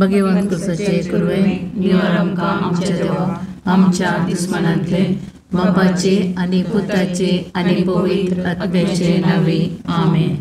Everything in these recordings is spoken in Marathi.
भगवंत कृपेचे कुरवे निवार आमकां आमच्या देवा आमच्या दुस्मनांतले बापाचे आनी पुताचे आनी पवित्र आत्म्याचे नावे आमेन.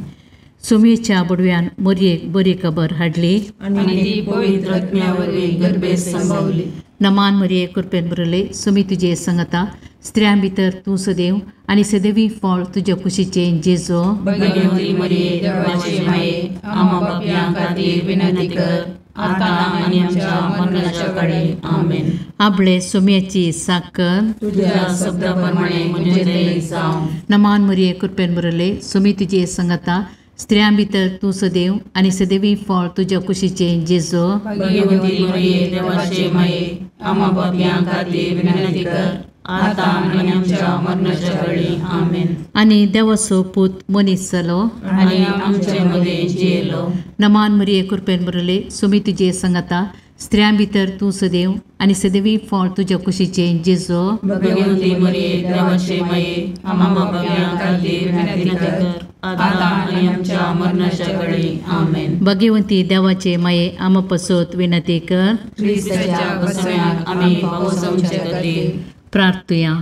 सुमेच्या बुडव्यान मोरयेक बरी खबर हाडली आनी ती पवित्र आत्म्यावरवीं गर्भेस संभवली. नमान मरिये कृपेन बरले सुमी तुजे संगता स्त्रियां भितर तूं सदैव आनी सदैवी फळ तुज्या कुशीचे जेजो. भगवंती मरिये देवाचे माये आम्हा पापयां खातीर विनंती कर आता आनी आमच्या मरणाच्या काळी आमेन. आपले सुम्याची साकर तुझ्या शब्दाप्रमाणे म्हणजे ते जावं. नमान मरिये कृपेन बरले सुमी तुजे संगता स्त्रियां भितर तूं सदैव आनी सदैवी फळ तुज्या कुशीचे जेजो. भगवंती मरिये देवाचे माये आम्हा पापयां खातीर विनंती कर आता आनी आमच्या मरणाच्या काळी आमेन. आनी देवाचो पूत मनीस जालो आनी आमचे मदे जियेलो. नमान मरिये कृपेन बरले सुमी तुजे संगता स्त्रियां भितर तूं सदैव आनी सदैवी फळ तुज्या कुशीचे जेजो. भगवंती मरिये देवाचे माये आम्हा पापयां खातीर विनंती कर आता आनी आमच्या मरणाच्या काळी आमेन. भगवंती देवाचे माये आम पसोत विनंती कर. ख्रिस्ताच्या बसव्याक आमी पावसावचे खातीर प्रार्थुया.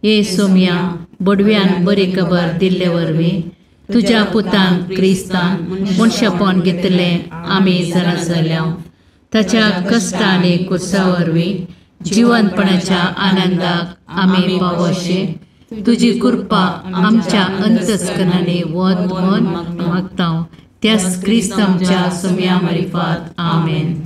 ये सोम्या बडव्यान बरी खबर दिल्ले वरवीं तुज्या पुतान क्रिस्तान मनशापण घेतले आमी जरा जाल्या ताच्या कश्ट आनी कुर्सा वरवीं जिवंतपणाच्या आनंदाक आमी पावोशे तुजी कृपा आमच्या अंतस्करणाने वत मन मागता त्याच क्रिस्त आमच्या सोम्या मार्फत आमेन.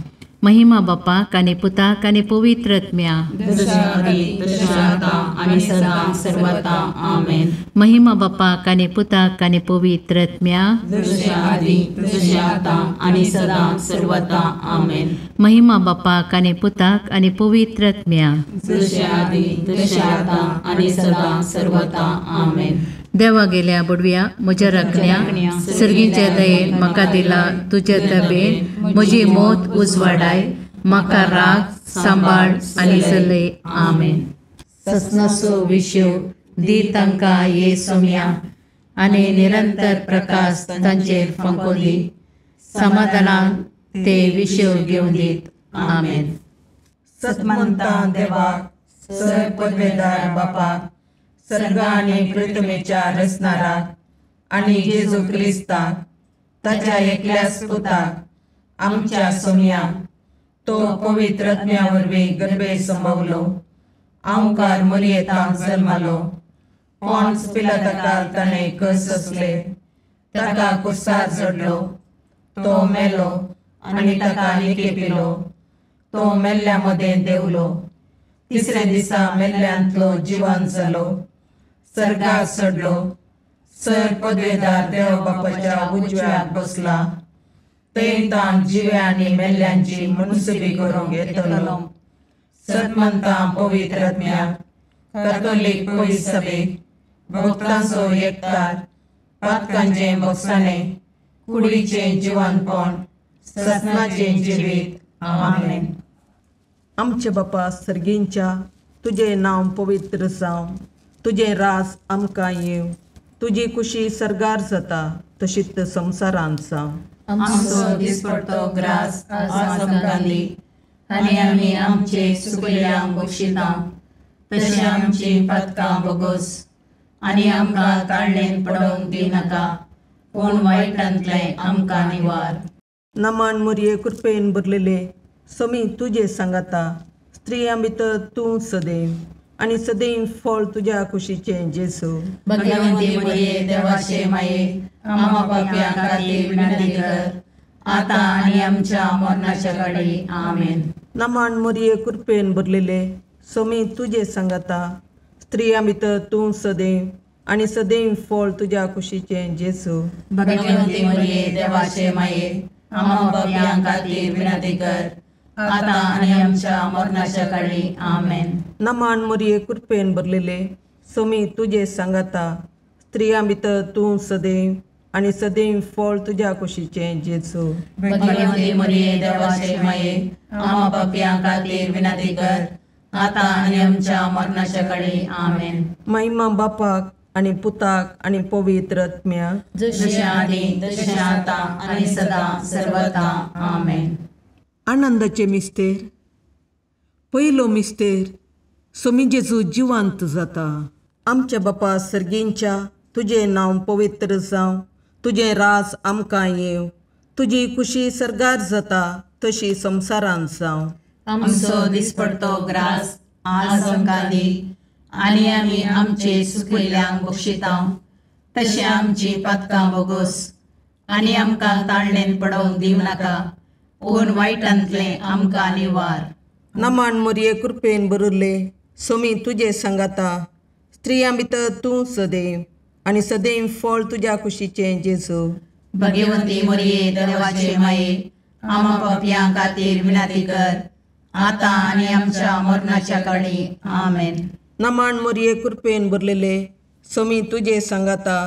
महिमा बापाक आनी पुताक आनी पवित्र आत्म्या जशा आदी तशा आता आनी सदां सर्वदा आमेन. महिमा बापाक आनी पुताक आनी पवित्र आत्म्या जशा आदी तशा आता आनी सदां सर्वदा आमेन. महिमा बापाक आनी पुताक आनी पवित्र आत्म्या जशा आदी तशा आता आनी सदां सर्वदा आमेन. देवा गेल्या बुडव्या म्हज्या राखण्या सर्गीच्या दयेन म्हाका दिला तुज्या तबेन म्हजी मोत उजवाडाय म्हाका राग सांबाळ आनी चलय आमेन. ससनाचो विशो दी तांकां ये सोम्या आनी निरंतर प्रकाश तांचेर फंकोन दी समाधानान ते विशो घेवन दीत आमेन. सतमंता देवाक सर पदवेदार बापाक सर्ग आनी पृथ्वीच्या रचणाराक आनी जेजू क्रिस्ताक ताच्या एकल्याच पुताक आमच्या सोम्या तो पवित्र आत्म्या वरवीं गर्भे संभवलो आमकां मरियेंत जल्मालो. पोंच पिलाताकाल ताणें कस असले ताका कुर्सार चडलो तो मेलो आनी ताका निकेपिलो तो मेल्ल्या मदें देवलो. तिसरे दिसा मेल्ल्यांतलो जिवंत जालो सर्गाक चडलो सर पदवेदार देव बापाच्या उजव्याक बसला. थंय ताण जिव्या आनी मेल्ल्यांची मनसुबी करूंक येतलो. सतमंतां पवित्र आत्म्याक कातोलीक पयस सभेक भक्तांचो एकठार पातकांचें बगसाणें कुडीचें जिवंतपण सतनाचें जिवीत आमेन. आमचे बापा सर्गींच्या तुझे नांव पवित्र जावं तुझे रास आमकां येव तुजी कुशी सर्गार जाता तशीच संवसारांत जावं. आमचो दिसपडटो ग्रास आज आमकां दी आनी आमी आमचे सुकल्यांक बक्षिता तशें आमची पातकां बोगोस आनी आमकां काळणेन पडोवंक दिनाका पूण वायटांतले आमकां निवार. नमान मरिये कृपेन भरलेले समी तुजे सांगाता स्त्रियां भितर तूं सदैव आनी सदैव फळ तुज्या कुशीचें जेजू. भगवंती मरिये देवाचे माये आम्हा पापयां खातीर विनंती कर आता आनी आमच्या मरणाच्या काळी आमेन. नमान मरिये कृपेन भरलेले समी तुजे सांगाता स्त्रियां भितर तूं सदैव आनी सदैव फळ तुज्या कुशीचें जेजू. भगवंती मरिये देवाचे माये आम्हा पापयां खातीर विनंती कर आता आनी आमच्या मरणाच्या काळी आमेन. नमान मरिये कृपेन भरलेले समी तुजे सांगाता स्त्रियां भितर तूं सदैव आनी सदैव फळ तुज्या कुशीचें जेजू. भगवंती मरिये देवाचे माये आम्हा पापयां खातीर विनंती कर आता आनी आमच्या मरणाच्या काळी आमेन. महिमा बापाक आनी पुताक आनी पवित्र आत्म्याक जशें आदी तशें आता आनी सदां सर्वदा आमेन. आनंदाचे मिस्तेर. पयलो मिस्तेर, सोमी जेजू जिवंत जाता. आमच्या बापा सर्गेंच्या, तुजें नांव पवित्र जावं, तुजें राज आमकां येवं, तुजी कुशी सरगार जाता तशी संवसारांत जावं. आमचो दिसपडतो ग्रास आज आमकां दी, आनी आमी आमचे चुकिल्ल्यांक बक्षितांव, तशें आमची पातकां बोगोस, आनी आमकां ताळणेन पडोवंक दिवं नाका, पूण वायटांतलें आमकां निवार. नमान मोरये कृपेन बरुल्ले, सोमी तुजे सांगाता, स्त्रियां भितर तूं सदैव, आनी सदैव फळ तुज्या कुशीचें जेजू. भगवंती मोरये देवाचे माये, आमा पापयां खातीर विनंती कर, आतां आनी आमच्या मरणाच्या काळी. आमेन. नमान मोरये कृपेन भरलेले, सोमी तुजे सांगाता,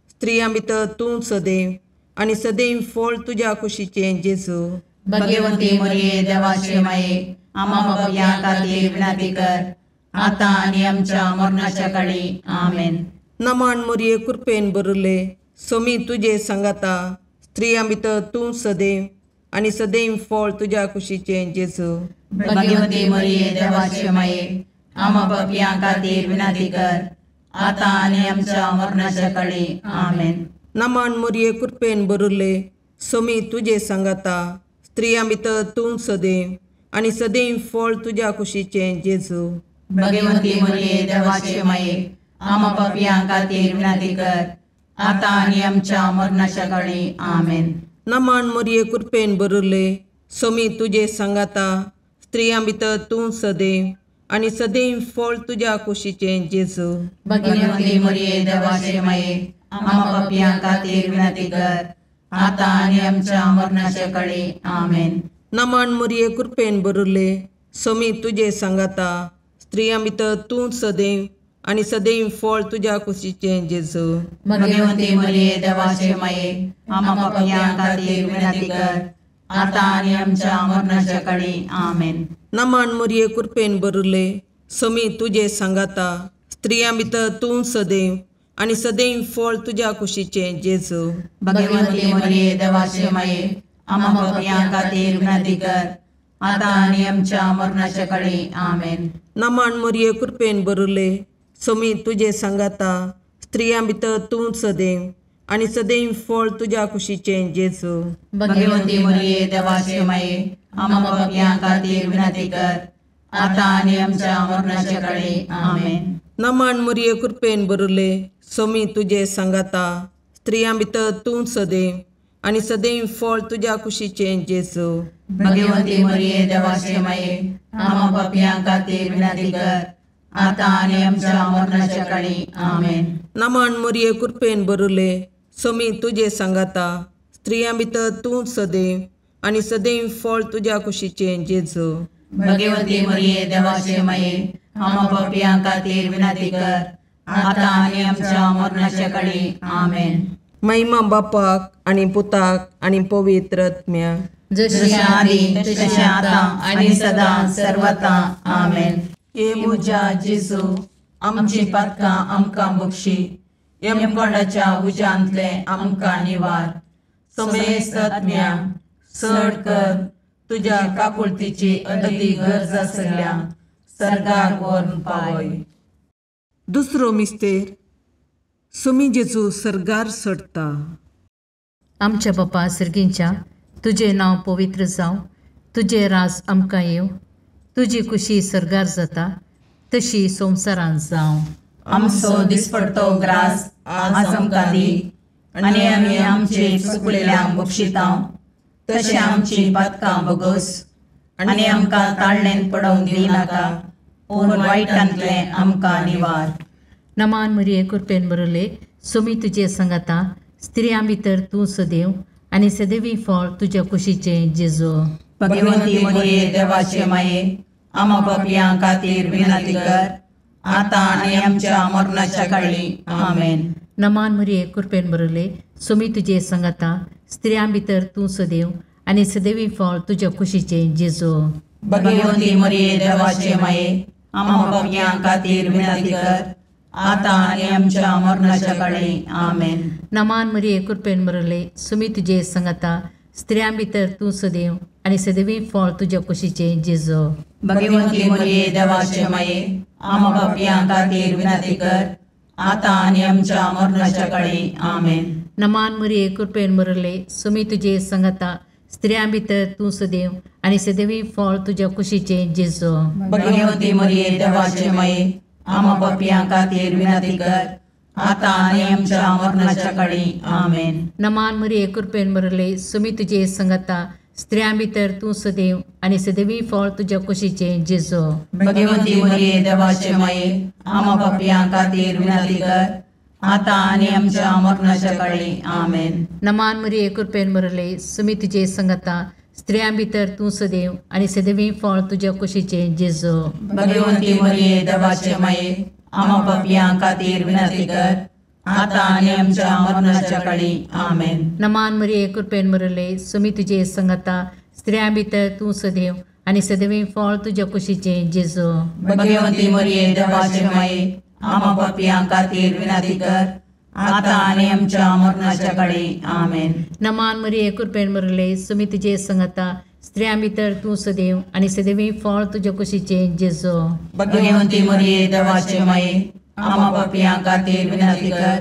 स्त्रियां भितर तूं सदैव, आनी सदैव फळ तुज्या कुशीचें जेजू. भगवंती मोरये देवाचे माये, आमा पापयां खातीर विनंती कर, आतां आनी आमच्या मरणाच्या काळी. आमेन. नमान मोरये कृपेन भरले, सोमी तुजे सांगाता, स्त्रियां भितर तूं सदैव, आनी सदैव फळ तुज्या कुशीचें जेजू. भगवंती मोरये देवाचे माये, आमा पापयां खातीर विनंती कर, आतां आनी आमच्या मरणाच्या काळी. आमेन. नमान मोरये कृपेन भरले, सोमी तुजे सांगाता, स्त्रियां भितर तूं सदैव, आनी सदैव फळ तुज्या कुशीचें जेजू. भगवंती मोरये देवाचे माये, आमा पापयां खातीर विनंती कर, आतां आनी आमच्या मरणाच्या काळी. आमेन. नमान मोरये कृपेन भरले, सोमी तुजे सांगाता, स्त्रियां भितर तूं सदैव, आनी सदैव फळ तुज्या कुशीचें जेजू. भगवंती मोरये देवाचे माये, आमा पापयां खातीर विनंती कर, आतां आनी आमच्या मरणाच्या काळी. आमेन. नमान मोरये कृपेन भरले, सोमी तुजे सांगाता, स्त्रियां भितर तूं सदैव, आनी सदैव फळ तुज्या कुशीचें जेजू. भगवंती मोरये देवाचे माये, आमा पापयां खातीर विनंती कर, आतां आनी आमच्या मरणाच्या काळी. आमेन. नमान मोरये कृपेन भरले, सोमी तुजे सांगाता, स्त्रियां भितर तूं सदैव, आनी सदैव फळ तुज्या कुशीचें जेजू. भगवंती मोरये देवाचे माये, आमा पापयां खातीर विनंती कर, आतां आनी आमच्या मरणाच्या काळी. आमेन. नमान मोरये कृपेन भरले, सोमी तुजे सांगाता, स्त्रियां भितर तूं सदैव, आनी सदैव फळ तुज्या कुशीचें जेजू. भगवंती मोरये देवाचे माये, आमा पापयां खातीर विनंती कर, आतां आनी आमच्या मरणाच्या काळी. आमेन. नमान मोरये कृपेन भरले, सोमी तुजे सांगाता, स्त्रियां भितर तूं सदैव, आनी सदैव फळ तुज्या कुशीचें जेजू. भगवंती मोरये देवाचे माये, आमा पापयां खातीर विनंती कर, आतां आनी आमच्या मरणाच्या काळी. आमेन. नमान मोरये कृपेन भरले, सोमी तुजे सांगाता, स्त्रियां भितर तूं सदैव, आनी सदैव फळ तुज्या कुशीचें जेजू. भगवंती मोरये देवाचे माये, आमा पापयां खातीर विनंती कर, आतां आनी आमच्या मरणाच्या काळी. आमेन. महिमा बापाक आनी पुताक आनी पवित्र आत्म्याक, जशें आदी तशें आतां आनी सदां सर्वता. आमेन. हे म्हज्या जेजू, आमची पातकां आमकां बक्षी, यमकोंडाच्या उज्यांतले आमकां निवार. समेस्त आत्म्या चड कर, तुज्या काकुळतीची अदी गरज आसल्यान सर्गाक व्हरून पावय. दुसरो मिस्तेर, सोमी जेजू सर्गार सडटा. आमच्या बापा सर्गींच्या, तुजें नांव पवित्र जावं, तुजें राज आमकां येवं, तुजी कुशी सरगार जाता तशी संवसारांत जावं. आमचो दिसपडतो ग्रास आज आमकां दी, आनी आमी आमचे चुकलेल्यांक बक्षितांव, तशें आमची पातकां बोगोस, आनी आमकां ताळणेन पडोवंक दिवं नाका, पूण वायटांतलें आमकां निवार. नमान मोरये कृपेन भरले, सोमी तुजे सांगाता, स्त्रियां भितर तूं सदैव, आनी सदैवी फळ तुज्या कुशीचें जेजू. भगवंती मोरये देवाचे माये, आमा पापयां खातीर विनंती कर, आतां आनी आमच्या मरणाच्या काळी. आमेन. नमान मोरये कृपेन भरले, सोमी तुजे सांगाता, स्त्रियां भितर तूं सदैव, आनी सदैवी फळ तुज्या कुशीचें जेजू. भगवंती मोरये देवाचे माये, आमा पापयां खातीर विनंती कर, आतां आनी आमच्या मरणाच्या काळी. आमेन. नमान मोरये कृपेन भरले, सोमी तुजे सांगाता, स्त्रियां भितर तूं सदैव, आणि सदैवी फळ तुझ्या कुशीचे जेजू. भगवंती मरिये देवाचे माये, आम्हा पापियां खातीर विनंती कर, आता आणि आमच्या मरणाच्या काळी. आमेन. नमान मरिये कृपेन बरले, सुमी तुझे संगता, स्त्रियां भितर तू सदैव आणि सदैवी फळ तुझ्या कुशीचे जेजू. भगवंती मरिये देवाचे माये, आम्हा पापियां खातीर विनंती कर, आता आणि आमच्या मरणाच्या काळी. आमेन. नमान मरिये कृपेन बरले, सुमी तुझे संगता, स्त्रियां भितर तू सदैव आणि सदैवी फळ तुझ्या कुशीचे जेजू. भगवंती मरिये देवाचे माये, आम्हा पापियां खातीर विनंती कर, आता आणि आमच्या मरणाच्या काळी. आमेन. नमान मरिये कृपेन बरले, सुमी तुझे संगता, स्त्रियां भितर तू सदैव आणि सदैवी फळ तुझ्या कुशीचे जेजू. भगवंती मरिये देवाचे माये, आम्हा पापियां खातीर विनंती कर, आता आणि आमच्या मरणाच्या काळी. आमेन. नमान मरिये कृपेन बरले, सुमी तुझे संगता, स्त्रियां भितर तू सदैव आणि सदैवी फळ तुझ्या कुशीचे जेजू. भगवंती मरिये देवाचे माये, आम्हा पापियां खातीर विनंती कर, आता आणि आमच्या मरणाच्या काळी. आमेन. नमान मरिये कृपेन बरले, सुमी तुझे संगता, स्त्रियां भितर तू सदैव आणि सदैवी फळ तुझ्या कुशीचे जेजू. भगवंती मरिये देवाचे माये, आम्हा पापियां खातीर विनंती कर,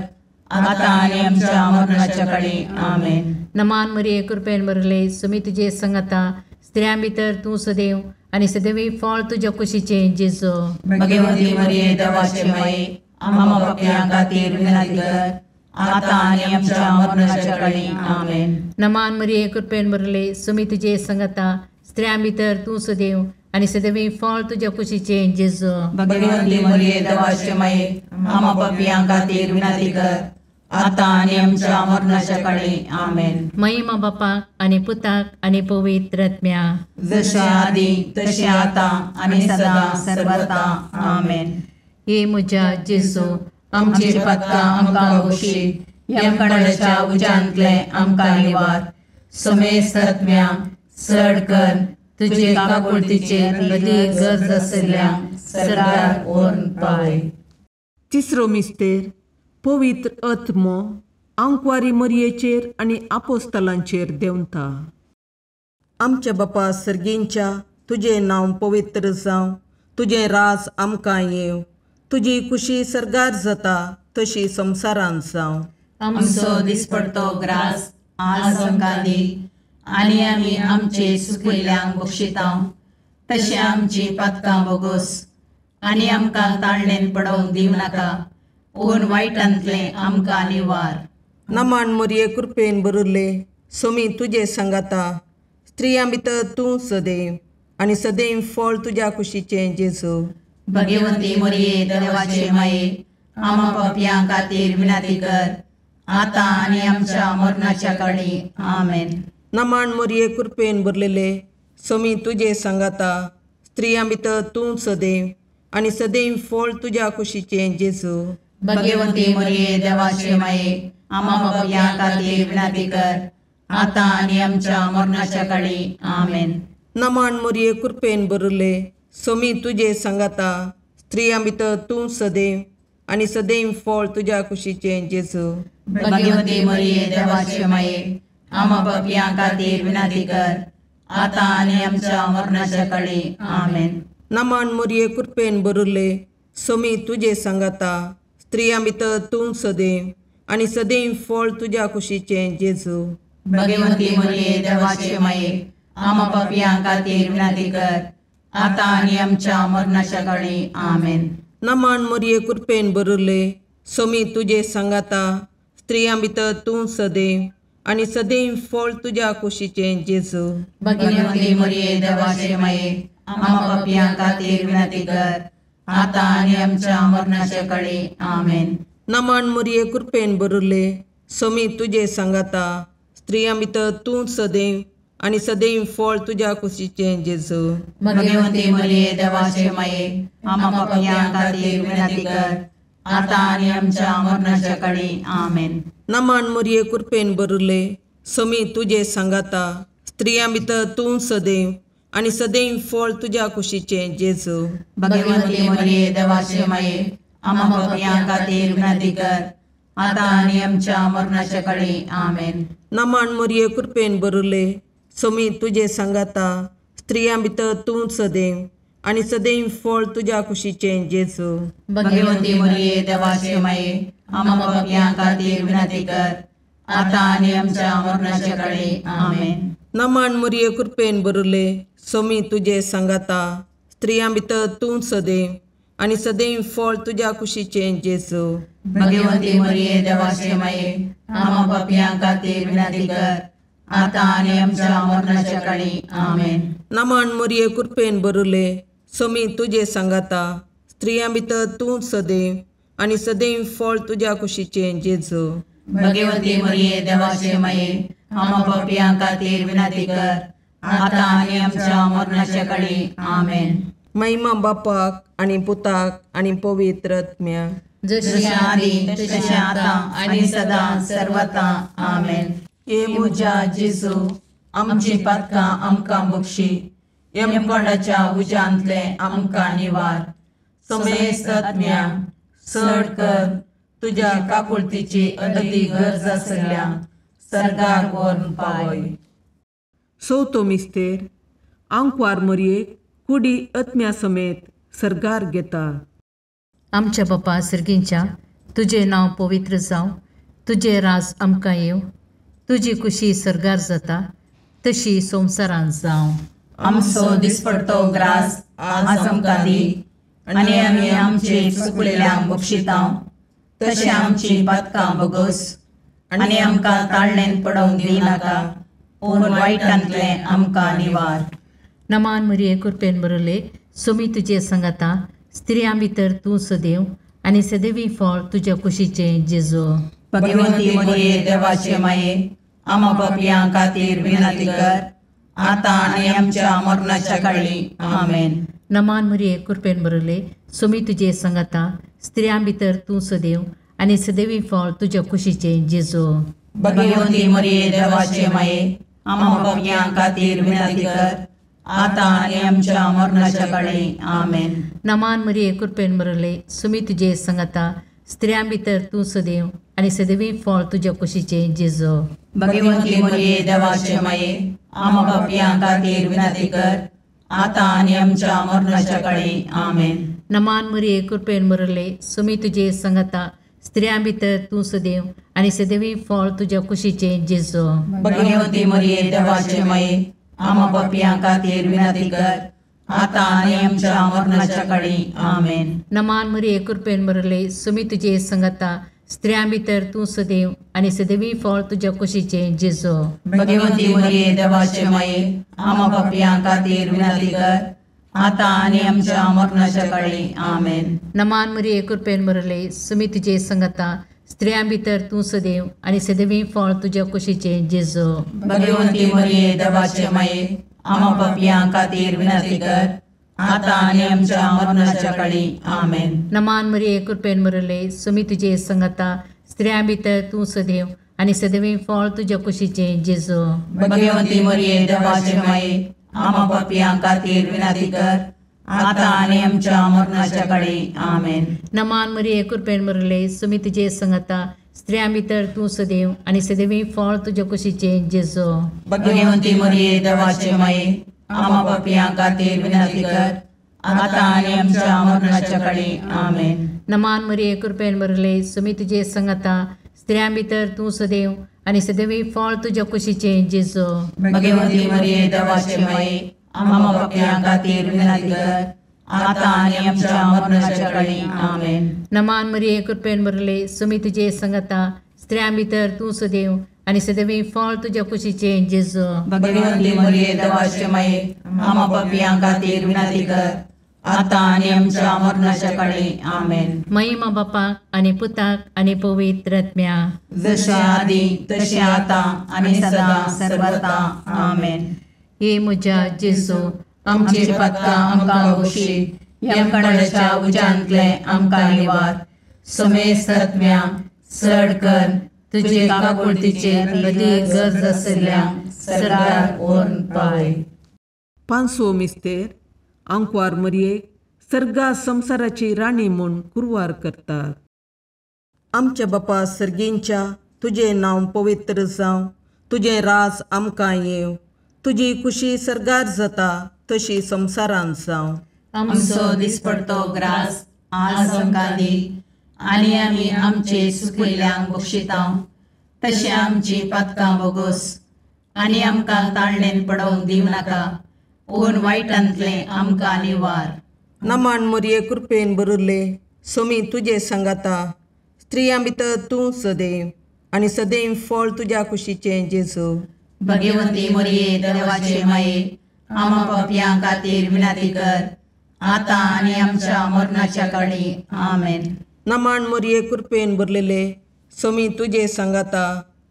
आता आणि आमच्या मरणाच्या काळी. आमेन. नमान मरिये कृपेन बरले, सुमी तुझे संगता, स्त्रियां भितर तू सदैव आणि सदैवी फळ तुझ्या कुशीचे जेजू. भगवंती मरिये देवाचे माये, आम्हा पापियां खातीर विनंती कर, आता आणि आमच्या मरणाच्या काळी. आमेन. नमान मरिये कृपेन बरले, सुमी तुझे संगता, स्त्रियां भितर तू सदैव आणि सदैवी फळ तुझ्या कुशीचे जेजू. भगवंती मरिये देवाचे माये, आम्हा पापियां खातीर विनंती कर, आता आणि आमच्या मरणाच्या काळी. आमेन. महिमा बापाक आणि पुताक आणि पवित्र आत्म्या, जसे आधी तसे आता आणि सदा सर्वदा. आमेन. हे म्हज्या जेजू, आमची पत्कां आमकां बक्षी, यमकणाच्या उजांतले आमकां निवार. समेस्त आत्म्या चड कर, तुजे काकुळतीचेर कधी गरज आसल्यांक सरकार ओन पाय. तिसरो मिस्तेर पवित्र आत्मो आंकवारी मरियेचेर आनी आपोस्तलांचेर देंवता. आमच्या बापा सर्गींच्या, तुजें नांव पवित्र जावं, तुजें राज आमकां येव, तुजी कुशी सरगार जाता तशी संवसारांत जावं. आमचो दिसपडतो ग्रास आज आमकां दी, आनी आमी आमचे सुकयल्यांक बक्षितांव, तशें आमची पातकां बोगोस, आनी आमकां ताळणेन पडोवंक दिवं नाका, पूण वायटांतले आमकां निवार. नमान मरिये कृपेन बरले, सोमी तुजे सांगाता, स्त्रियां भितर तूं सदैव आनी सदैव फळ तुज्या कुशीचें जेजू. भगवंती मरिये देवाचे माये, आम्हा पापियां खातीर विनंती कर, आता आनी आमच्या मरणाच्या काळी. आमेन. नमान मरिये कृपेन बरलेले, सोमी तुजे सांगाता, स्त्रियां भितर तूं सदैव आनी सदैव फळ तुज्या कुशीचें जेजू. भगवंती मरिये देवाचे माये, आम्हा पापियां खातीर विनंती कर, आता आनी आमच्या मरणाच्या काळी. आमेन. नमान मरिये कृपेन बरले, सोमी तुजे सांगाता, स्त्रियां भितर तूं सदैव आनी सदैव फळ तुज्या कुशीचें जेजू. भगवंती मरिये देवाचे माये, आम्हा पापियां खातीर विनंती कर, आता आनी आमच्या मरणाच्या काळी. आमेन. नमान मरिये कृपेन बरले, सोमी तुजे सांगाता, स्त्रियां भितर तूं सदैव आनी सदैव फळ तुज्या कुशीचें जेजू. भगवंती मरिये देवाचे माये, आम्हा पापियां खातीर विनंती कर, आता आनी आमच्या मरणाच्या काळी. आमेन. नमान मरिये कृपेन बरले, सोमी तुजे सांगाता, स्त्रियां भितर तूं सदैव आनी सदैव फळ तुज्या कुशीचें जेजू. भगवंती मरिये देवाचे माये, आम्हा पापियां खातीर विनंती कर, आता आनी आमच्या मरणाच्या काळी. आमेन. नमान मरिये कृपेन बरले, सोमी तुजे सांगाता, स्त्रियां भितर तूं सदैव आनी सदैव फळ तुज्या कुशीचें जेजू. भगवंती मरिये देवाचे माये, आम्हा पापियां खातीर विनंती कर, आता आनी आमच्या मरणाच्या काळी. आमेन. नमान मरिये कृपेन बरले, सोमी तुजे सांगाता, स्त्रियां भितर तूं सदैव आनी सदैव फळ तुज्या कुशीचें जेजू. भगवंती मरिये देवाचे माये, आम्हा पापियां खातीर विनंती कर, आता आनी आमच्या मरणाच्या काळी. आमेन. नमान मरिये कृपेन बरले, सोमी तुजे सांगाता स्त्रियां भितर तूं सदैव आनी सदैव फळ तुज्या कुशीचें जेजू. भगवंती मरिये देवाचे माये आम्हा पापयां खातीर विनंती कर आता आनी आमच्या मरणाच्या काळी आमेन. नमन मरिये कृपेन बरले सोमी तुजे सांगाता स्त्रियां भितर तूं सदैव आनी सदैव फळ तुज्या कुशीचें जेजू. भगवंती मरिये देवाचे माये आम्हा पापयां खातीर विनंती कर आता आनी आमच्या मरणाच्या काळी आमेन. नमन मरिये कृपेन बरले सोमी तुजे सांगाता स्त्रियां भितर तूं सदैव आनी सदैव फळ तुज्या कुशीचें जेजू. भगवंती मरिये देवाचे माये आम्हा पापयां खातीर विनंती कर आता आनी आमच्या मरणाच्या काळी आमेन. महिमा बापाक आनी पुताक आनी पवित्र आत्म्याक, जशी आदी तशी आता आणि सदा सर्वता आमेन. ये मुजा जेजू आमची पातकां आमकां बक्षी, यमकोंडाच्या उज्यांतले आमकां निवार. समेस्त आत्म्या चड कर तुज्या काकुळतीची अदी गरज आसल्या सर्गाक व्हरून पावय. चवथो मिस्तेर आंकवार मरयेक कुडी आत्म्या समेत सर्गार घेता. आमच्या बापा सर्गींच्या तुजें नांव पवित्र जावं, तुजें राज आमकां येवं, तुजी कुशी सर्गार जाता तशी संवसारांत जावं. आमचो दिसपडटो ग्रास आज आमकां दी आनी आमी आमचे चुकलेल्यांक बक्षितांव, तशें आमची पातकां बोगोस आनी आमकां ताळणेन पडोवंक दिनाका, पूण वायटांतले आमकां निवार. नमान मरिये कृपेन बरले सोमी तुजे सांगाता स्त्रियां भितर तूं सदैव आनी सदैवी फळ तुज्या कुशीचें जेजू. भगवंती मरिये देवाचे माये आम्हा पापयां खातीर विनंती कर आता आनी आमच्या मरणाच्या काळी आमेन. नमान मरिये कृपेन बरले सोमी तुजे सांगाता स्त्रियां भितर तूं सदैव आनी सदैवी फळ तुज्या कुशीचें जेजू. भगवंती मरिये देवाचे माये आम्हा पापयां खातीर विनंती कर आता आनी आमच्या मरणाच्या काळी आमेन. नमान मरिये कृपेन बरले सोमी तुजे सांगाता स्त्रियां भितर तूं सदैव आनी सदैवी फळ तुज्या कुशीचें जेजू. भगवंती मरिये देवाचे माये आम्हा पापयां खातीर विनंती कर आता आनी आमच्या मरणाच्या काळी आमेन. नमान मरिये कृपेन बरले सोमी तुजे सांगाता स्त्रियां भितर तूं सदैव आनी सदैवी फळ तुज्या कुशीचें जेजू. भगवंती मरिये देवाचे माये आम्हा पापयां खातीर विनंती कर आता आनी आमच्या मरणाच्या काळी आमेन. नमान मरिये कृपेन बरले सोमी तुजे सांगाता स्त्रियां भितर तूं सदैव आनी सदैवी फळ तुज्या कुशीचें जेजू. भगवंती मरिये देवाचे माये आम्हा पापयां खातीर विनंती कर आता आनी आमच्या मरणाच्या काळी आमेन. नमान मरिये कृपेन बरले सोमी तुजे सांगाता स्त्रियां भितर तूं सदैव आनी सदैवी फळ तुज्या कुशीचें जेजू. भगवंती मरिये देवाचे माये आम्हा पापयां खातीर विनंती कर आता आनी आमच्या मरणाच्या काळी आमेन. नमान मरिये कृपेन बरले सोमी तुजे सांगाता स्त्रियां भितर तूं सदैव आनी सदैवी फळ तुज्या कुशीचें जेजू. भगवंती मरिये देवाचे माये आम्हा पापयां खातीर विनंती कर आता आनी आमच्या मरणाच्या काळी आमेन. नमान मरिये कृपेन बरले सोमी तुजे सांगाता स्त्रियां भितर तूं सदैव आनी सदैवी फळ तुज्या कुशीचें जेजू. भगवंती मरिये देवाचे माये आम्हा पापयां खातीर विनंती कर आता आनी आमच्या मरणाच्या काळी आमेन. नमान मरिये कृपेन बरले सोमी तुजे सांगाता स्त्रियां भितर तूं सदैव आनी सदैवी फळ तुज्या कुशीचें जेजू. भगवंती मरिये देवाचे माये आम्हा पापयां खातीर विनंती कर आता आनी आमच्या मरणाच्या काळी आमेन. नमान मरिये कृपेन बरले सोमी तुजे सांगाता स्त्रियां भितर तूं सदैव आनी सदैवी फळ तुज्या कुशीचें जेजू. भगवंती मरिये देवाचे माये आम्हा पापयां खातीर विनंती कर आता आनी आमच्या मरणाच्या काळी आमेन. महिमा बापाक आनी पुताक आनी पवित्र आत्म्याक, जशे आदी तशे आता आनी सदा सर्वता आमेन. हे म्हज्या जेजू आमची पातकां आमकां बक्षी, यमकोंडाच्या उज्यांतले आमकां निवार. समेस्त आत्म्या चड कर तुजे काकुळतीचे अदीक गरज आसल्यांक सर्गार व्हरून पावय. पांचवो मिस्तेर आंकवार मरयेक सर्गा संवसाराची राणी म्हूण कुरवार करतात. आमच्या बापा सर्गींच्या तुजें नांव पवित्र जावं, तुजें राज आमकां येवं, तुजी कुशी सरगार जाता तशी संवसारांत जावं. आमचो दिसपडतो ग्रास आज आमकां दी, आनी आमी आमचे सुकिल्ल्यांक बक्षितांव. तशें आमची पातकां बोगोस, आनी आमकां ताळणेन पडोवंक दिव नाका, पूण वायटांतलें आमकां निवार. नमान मोरये कृपेन बरिल्ले सोमी तुजे सांगाता, स्त्रियां भितर तूं सदैव, आनी सदैव फळ तुज्या कुशीचें जेजू. भगवंती मोरये देवाचे माये, आमा पापयां खातीर विनंती कर, आतां आनी आमच्या मरणाच्या काळी. आमेन. नमान मोरये कृपेन बरलेले सोमी तुजे सांगाता,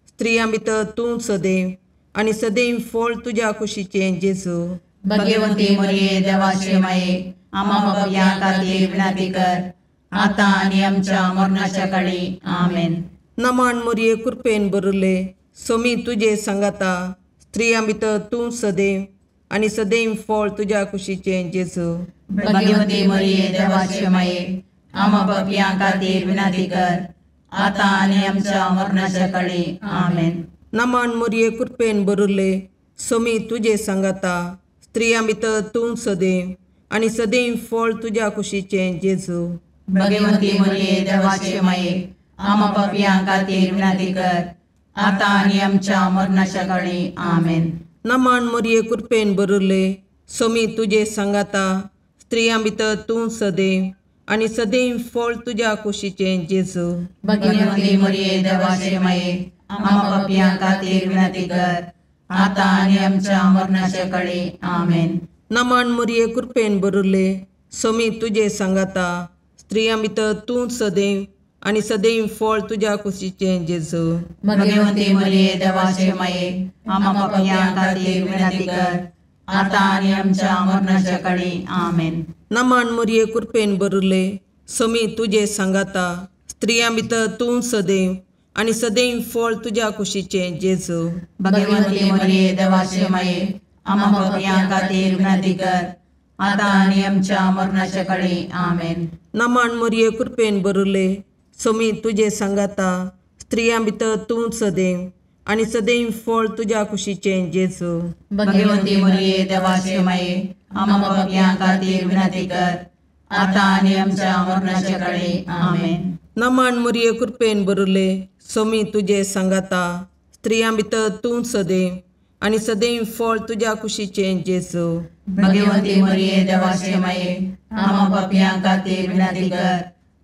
स्त्रियां भितर तूं सदैव, आनी सदैव फळ तुज्या कुशीचें जेजू. भगवंती मोरये देवाचे माये, आमा पापयां खातीर विनंती कर, आतां आनी आमच्या मरणाच्या काळी. आमेन. नमान मोरये कृपेन बरले सोमी तुजे सांगाता, स्त्रियां भितर तूं सदैव, आनी सदैव फळ तुज्या कुशीचें जेजू. भगवंती मोरये देवाचे माये, आमा पापयां खातीर विनंती कर, आतां आनी आमच्या मरणाच्या काळी. आमेन. नमान मोरये कृपेन बरले सोमी तुजे सांगाता, स्त्रियां भितर तूं सदैव, आनी सदैव फळ तुज्या कुशीचें जेजू. भगवंती मोरये देवाचे माये, आमा पापयां खातीर विनंती कर, आतां आनी आमच्या मरणाच्या काळी. आमेन. नमान मोरये कृपेन बरले सोमी तुजे सांगाता, स्त्रियां भितर तूं सदैव, आनी सदैव फळ तुज्या कुशीचें जेजू. भगवंती मोरये देवाचे माये, आमा पापयां खातीर विनंती कर, आतां आनी आमच्या मरणाच्या काळी. आमेन. नमान मोरये कृपेन बरले सोमी तुजे सांगाता, स्त्रियां भितर तूं सदैव, आनी सदैव फळ तुज्या कुशीचें जेजू. भगवंती मोरये देवाचे माये, आमा पापयां खातीर विनंती कर, आतां आनी आमच्या मरणाच्या काळी. आमेन. नमान मोरये कृपेन बरले सोमी तुजे सांगाता, स्त्रियां भितर तूं सदैव, आनी सदैव फळ तुज्या कुशीचें जेजू. भगवंती मोरये देवाचे माये, आमा पापयां खातीर विनंती कर, आतां आनी आमच्या मरणाच्या काळी. आमेन. नमान मोरये कृपेन बरले सोमी तुजे सांगाता, स्त्रियां भितर तूं सदैव, आनी सदैव फळ तुज्या कुशीचें जेजू. भगवंती मोरये देवाचे माये, आमा पापयां खातीर विनंती कर, आतां आनी आमच्या मरणाच्या काळी. आमेन. नमान मोरये कृपेन बरले सोमी तुजे सांगाता, स्त्रियां भितर तूं सदैव, आनी सदैव फळ तुज्या कुशीचें जेजू. भगवंती मोरये देवाचे माये, आमा पापयां खातीर विनंती कर,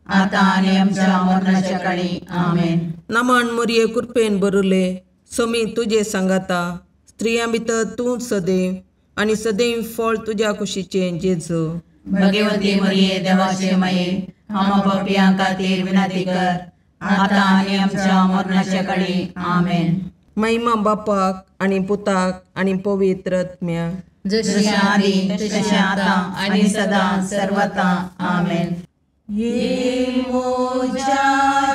आतां आनी आमच्या मरणाच्या काळी. आमेन. नमान मोरये कृपेन बरले सोमी तुजे सांगाता, स्त्रियां भितर तूं सदैव, आनी सदैव फळ तुज्या कुशीचें जेजू. भगवंती मोरये देवाचे माये, आमा पापयां खातीर विनंती कर, आतां आनी आमच्या मरणाच्या काळी. आमेन. महिमा बापाक आनी पुताक आनी पवित्र आत्म्याक, जशें आदी तशें आतां आनी सदां सर्वता. आमेन. ये मोजा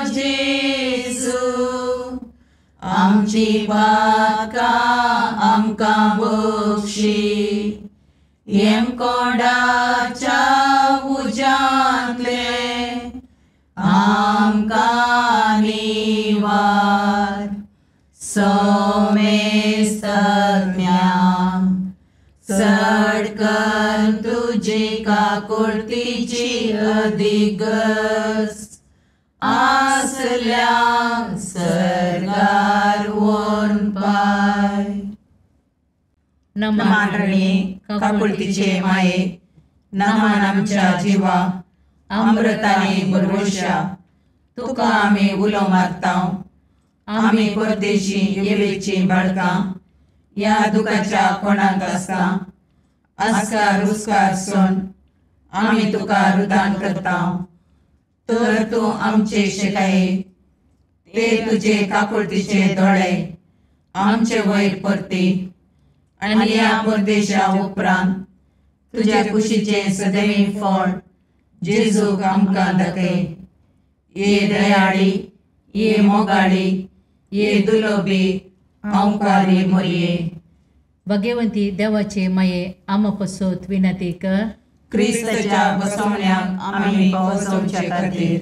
जेजू, आमची पातकां आमकां बक्षी, येम कोंडाच्या उज्यांतले आमकां निवार. सोमेस्त सडकन तुजी काकुळतीची अधिगस, आसल्या सरगार वोन पाय. नमान रणे काकुळतीचे माये, नमान आमच्या जिवा, अमृताने भरवशा, तुका आमी उलो मारतांव. आमी परदेशी येवेची बाळकां, या दुखाच्या कोणाक आसता, आस्कार रुस्कार सोन आमी तुका रुदान करतांव. तर तूं आमचे शिकाये, ते तुजे काकुळतीचे दोळे आमचे वयर परती, आनी या परदेशा उपरांत तुज्या कुशीचे सदैव फळ जेजूक आमकां दाखय. ये दयाळी, ये मोगाळी, ये दुलोबी, ओंकारी मोरये. भगवंती देवाचे माये, आमा पसोत विनंती कर. क्रिस्ताच्या बसवण्याक आमी पावसोवचे खातीर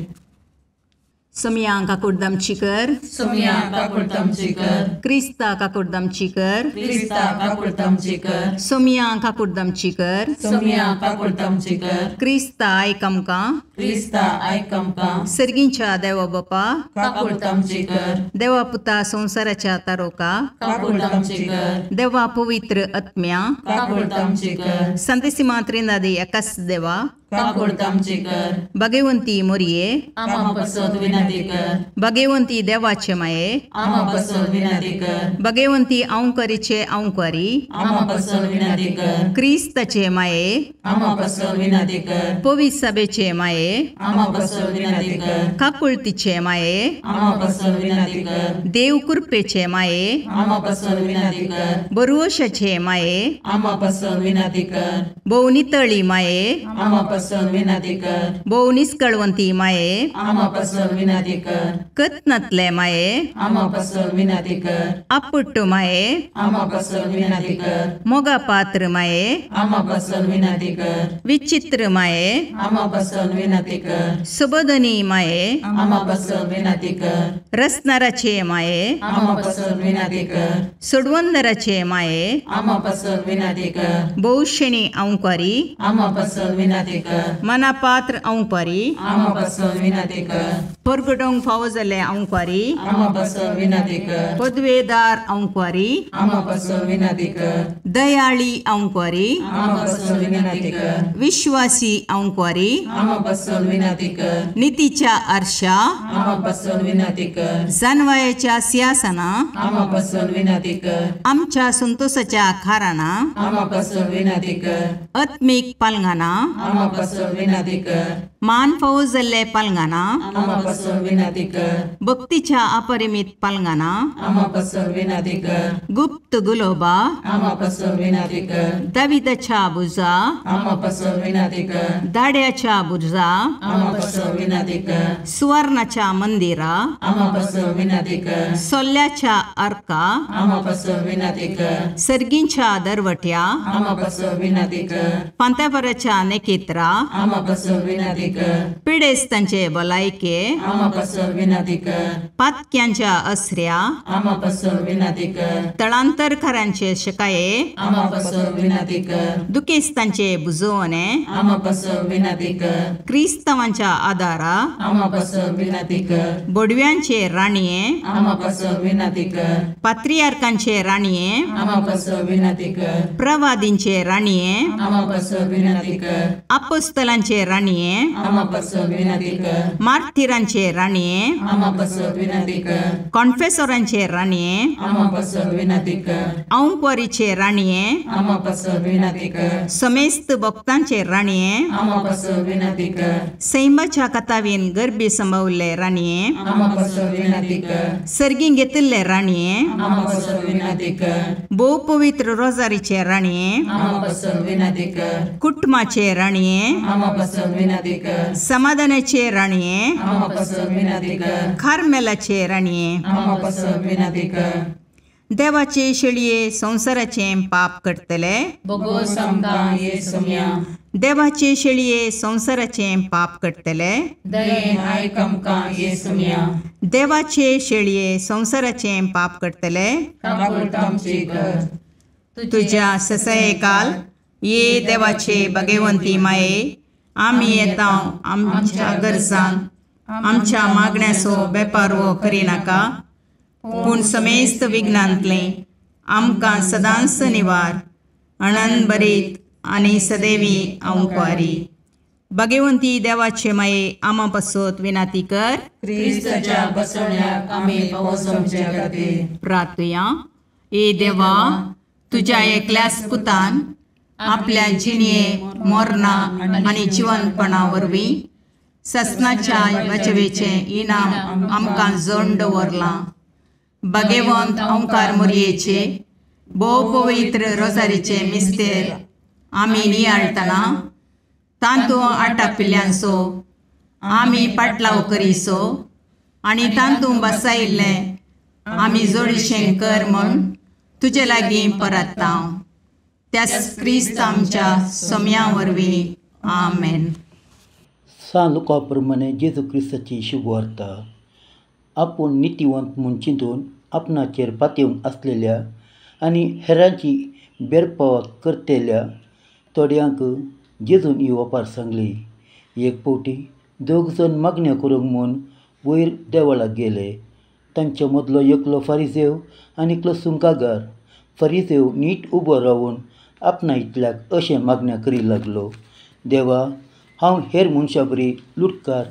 सोमिया काकुर्दमची कर, सोमिया काकुर्दमची कर, क्रिस्ता काकुर्दमची कर, क्रिस्ता काकुर्दमची कर, सोमिया काकुर्दमची कर, सोमिया काकुर्दमची कर, क्रिस्ता आयकमका, क्रिस्ता आयकमका, सर्गींच्या देवा बापा, काकुर्दमची कर, देवा पुता संसाराच्या तारोका, काकुर्दमची कर, देवा पवित्र आत्म्या, काकुर्दमची कर, संतसिमा त्रिनादी एकाच देवा, काकुर्दमची कर, भगवंती मोरिये, आम्हा बसत विनंती कर, भगवंती देवाचे माये, आम्हा बसत विनंती कर, भगवंती औंकरीचे औंकारी, आम्हा बसत विनंती कर, क्रिस्ताचे माये, आम्हा बसत विनंती कर, पवित्र सभेचे माये, आम्हा बसत विनंती कर, काकुळतीचे माये, आम्हा बसत विनंती कर, देव कृपेचे माये, आम्हा बसत विनंती कर, बरुवशाचे माये, आम्हा बसत विनंती कर, बहुनितळी माये, आम्हा बसत विनंती कर, बहुनिष्कळवंती माये, आम्हा बसत विनंती कर, कतनातले माये, आम्हा बसत विनंती कर, अपुट्टू माये, आम्हा बसत विनंती कर, मोगा पात्र माये, आम्हा बसत विनंती कर, विचित्र माये, आम्हा बसत विनंती कर, सुबोधनी माये, आम्हा बसत विनंती कर, रसनाराचे माये, आम्हा बसत विनंती कर, सुडवंदराचे माये, आम्हा बसत विनंती कर, बहुशणी औंकारी, आम्हा बसत विनंती कर, मनापात्र औंकारी, आम्हा बसत विनंती कर, परगडोंग फावो जाल्ले औंकारी, आम्हा बसत विनंती कर, पदवेदार औंकारी, आम्हा बसत विनंती कर, दयाळी औंकारी, आम्हा बसत विनंती कर, विश्वासी औंकारी, आम्हा बसत विनंती कर, नीतीच्या आरशा, आम्हा बसत विनंती कर, जानवायाच्या सिंहासना, आम्हा बसत विनंती कर, आमच्या संतोषाच्या खाराना, आम्हा बसत विनंती कर, आत्मिक पालंगाना, आम्हा बसत विनंती कर, मान फावो जाल्ले पालंगाना, आम्हा बसत विनंती कर, भक्तीच्या अपरिमित पालंगाना, आम्हा बसत विनंती कर, गुप्त गुलोबा, आम्हा बसत विनंती कर, दाविदाच्या बुजा, आम्हा बसत विनंती कर, दाड्याच्या बुजा, आम्हा बसत विनंती कर, सुवर्णाच्या मंदिरा, आम्हा बसत विनंती कर, सोल्ल्याच्या अर्का, आम्हा बसत विनंती कर, सर्गींच्या दरवट्या, आम्हा बसत विनंती कर, पांत्यापराच्या नेकेत्रा, आम्हा बसत विनंती कर, पिडेस्तांचे भलायके, आम्हा बसत विनंती कर, पातक्यांच्या अस्र्या, आम्हा बसत विनंती कर, तळांतरकारांचे शकाये, आम्हा बसत विनंती कर, दुखेस्तांचे बुजवणे, आम्हा बसत विनंती कर, क्रिस्तवांच्या आदारा, आम्हा बसत विनंती कर, बोडव्यांचे राणीये, आम्हा बसत विनंती कर, पात्रियार्कांचे राणीये, आम्हा बसत विनंती कर, प्रवादींचे राणीये, आम्हा बसत विनंती कर, अपोस्तलांचे राणीये, आम्हा बसत विनंती कर, मार्तिरांचे राणीये, आम्हा बसत विनंती कर, कॉन्फेसोरांचे राणीये, आम्हा बसत विनंती कर, औंकवारीचे राणीये, आम्हा बसत विनंती कर, समेस्त भक्तांचे राणीये, आम्हा बसत विनंती कर, सैमाच्या कथावीन गर्भी संभवले राणीये, आम्हा बसत विनंती कर, सर्गीं घेतिल्ले राणीये, आम्हा बसत विनंती कर, बहु पवित्र रोजारीचे राणीये, आम्हा बसत विनंती कर, कुटुंबाचे राणीये, आम्हा बसत विनंती कर, समाधानाचे राणीये, आम्हा बसत विनंती कर, खारमेलाचे राणीये, आम्हा बसत विनंती कर, देवाचे शेळये संसाराचे पाप करतले, बगोस आमकां येसुम्या, देवाचे शेळये संसाराचे पाप करतले, दयेन आयक आमकां येसुम्या, देवाचे शेळये संसाराचे पाप करतले, काकुळट आमची कर, तुझ्या ससये काल ये देवाचे भगवंती माये, आम्ही येता आमच्या गरजांक आमच्या मागण्याचो बेपारवो करिनाका, पूण समेस्त विघ्नांतले आमकां सदांच निवार, आनंद बरीत आनी सदैवी औंकवारी. भगवंती देवाचे माये आमा पासत विनाती कर, क्रिस्ताच्या बसवण्याक आमी पावसमचे खातीर प्रार्थया. ए देवा, तुझ्या एकल्याच पुतान आपल्या जिणये मोरणा आनी जिवंतपणा वरवीं ससनाच्या वाचवेचे इनाम आमकां जोडून दवरलां. भगवंत ओंकार मोरयेचे भोव पवित्र रोजारीचे मिस्तेर आमी नियाळतना तांतूं आटापिल्ल्यांचो आमी पाटलाव करिसो आनी तांतूं बसायिल्लें आमी जोडीशें कर म्हूण तुजे लागीं परतता. त्याच क्रिस्त आमच्या सोम्या वरवीं. आमेन. सांग लुका प्रमाणे जेजू क्रिस्ताची शुभ वार्ता. आपूण नितीवंत म्हूण चिंतून आपणाचेर पातयेवंक आसलेल्या आनी हेरांची बेरपाव करतेल्या थोड्यांक जेजून ही ओपार सांगली. एक फावटी दोग जण मागण्यो करूंक म्हूण वयर देवळाक गेले. तांचे मदलो एकलो फारिसेव आनी एकलो सुंकागार. फारिसेव नीट उबो रावन आपणा इतल्याक अशें मागण्यो करी लागलो, देवा, हांव हेर मनशां बरी लुटकार,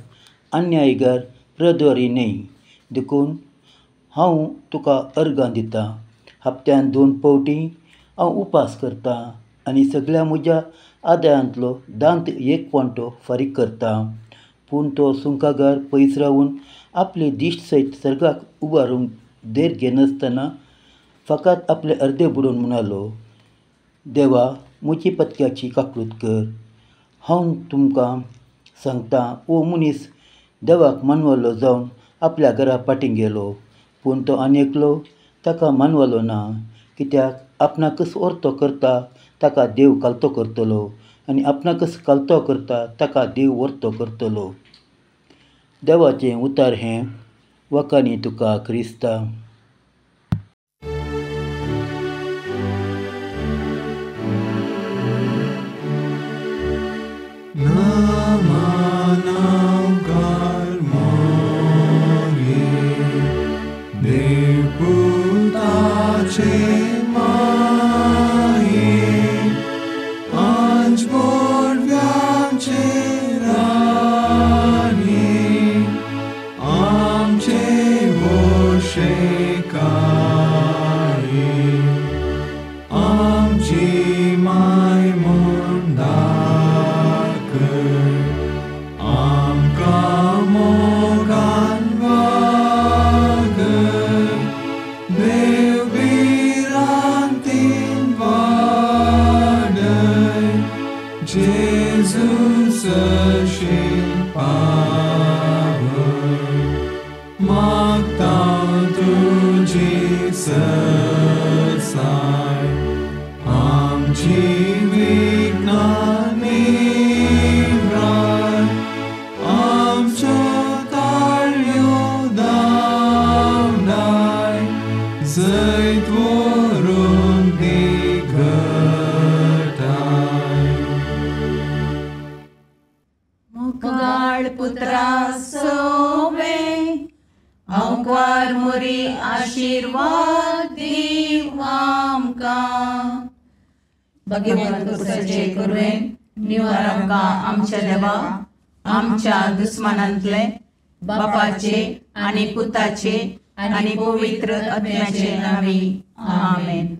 अन्यायकार, रदवारी न्हय, देखून हांव तुका अर्गां दितां. हप्त्यान 2 फावटी हांव उपास करतां आनी सगळ्या म्हज्या आदायांतलो 10th वांटो फारीक करतां. पूण तो सुंकागार पयस रावन आपले दिश्ट सयत सर्गाक उबारून देर घेनासतना फकत आपले अर्दे बुडोवन म्हणलो, देवा, म्हजी पत्क्याची काकूट कर. हांव तुमकां सांगतां, हो मनीस देवाक मानवलो जावन आपल्या घरा फाटीं गेलो. पूण तो आनी एकलो ताका मानवलो ना, कित्याक आपणाकच ओर्तो करता ताका देव कालतो करतलो आनी आपणाकच कालतो करता ताका देव ओर्तो करतलो. देवाचें उतर हें. वखाणी तुका क्रिस्ता. मुगाळ पुत्रा सोवे अंकवार मोरी आशीर्वाद दीव आमकां. भगवंत कुसाचे करुवेन निवार आमकां आमच्या देवा, आमच्या दुस्मानांतले, बापाचे आनी पुताचे आनी पवित्र आत्म्याचे नांवी. आमेन.